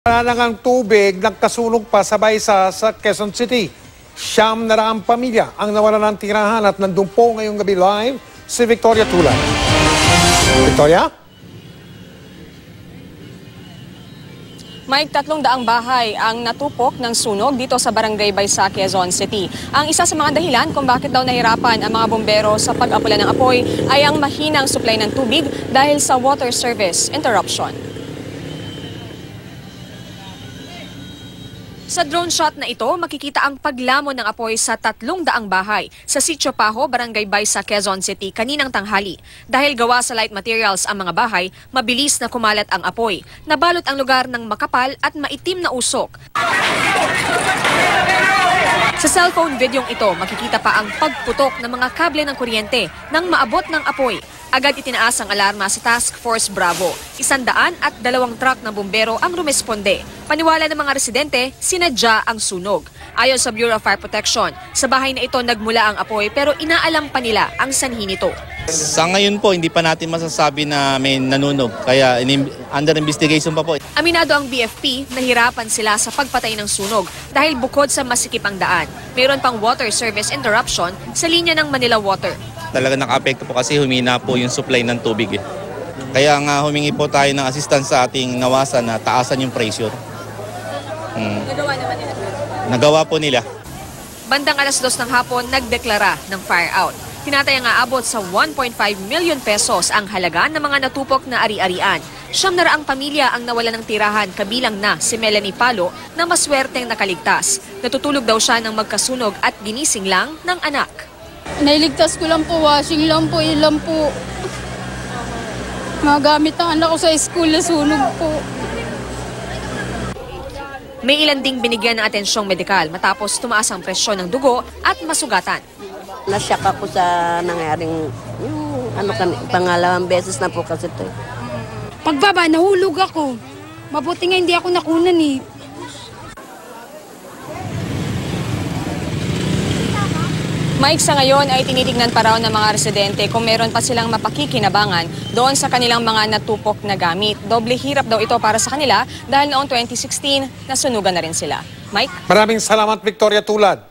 Wala nang tubig, nagkasunog pa sabay sa Quezon City. 900 pamilya ang nawala ng tirahan at nandun po ngayong gabi live si Victoria Tulad. Victoria? Mike, 300 bahay ang natupok ng sunog dito sa Barangay Baysa, Quezon City. Ang isa sa mga dahilan kung bakit daw nahirapan ang mga bombero sa pag-apula ng apoy ay ang mahinang supply ng tubig dahil sa water service interruption. Sa drone shot na ito, makikita ang paglamon ng apoy sa 300 bahay sa Sitio Paho, Barangay Baysa, Quezon City kaninang tanghali. Dahil gawa sa light materials ang mga bahay, mabilis na kumalat ang apoy. Nabalot ang lugar ng makapal at maitim na usok. Sa cellphone videong ito, makikita pa ang pagputok ng mga kable ng kuryente nang maabot ng apoy. Agad itinaas ang alarma sa Task Force Bravo. 102 truck ng bumbero ang rumesponde. Paniwala ng mga residente, sinadya ang sunog. Ayon sa Bureau of Fire Protection, sa bahay na ito nagmula ang apoy pero inaalam pa nila ang sanhi nito. Sa ngayon po, hindi pa natin masasabi na may nanunog. Kaya under investigation pa po. Aminado ang BFP, nahirapan sila sa pagpatay ng sunog dahil bukod sa masikip ang daan, mayroon pang water service interruption sa linya ng Manila Water. Talaga naka-apekto po kasi humina po yung supply ng tubig. Kaya nga humingi po tayo ng assistance sa ating nawasan na taasan yung pressure. Nagawa naman nila. Nagawa po nila. Bandang 2:00 ng hapon, nagdeklara ng fire out. Tinatayang aabot sa 1.5 million pesos ang halaga ng mga natupok na ari-arian. 900 pamilya ang nawala ng tirahan, kabilang na si Melanie Palo na maswerteng nakaligtas. Natutulog daw siya ng magkasunog at ginising lang ng anak. Nailigtas ko lang po, washing lang po, ilan po. Magamit ang anak ko sa school na sunog po. May ilan ding binigyan ng atensyong medikal matapos tumaas ang presyon ng dugo at masugatan. Nasyak ako sa nangyaring pangalawang beses na po kasi ito. Pagbaba, nahulog ako. Mabuti nga hindi ako nakunan eh. Mike, sa ngayon ay tinitignan pa raw ng mga residente kung meron pa silang mapakikinabangan doon sa kanilang mga natupok na gamit. Doble hirap daw ito para sa kanila dahil noong 2016 nasunugan na rin sila. Mike? Maraming salamat, Victoria Tulad.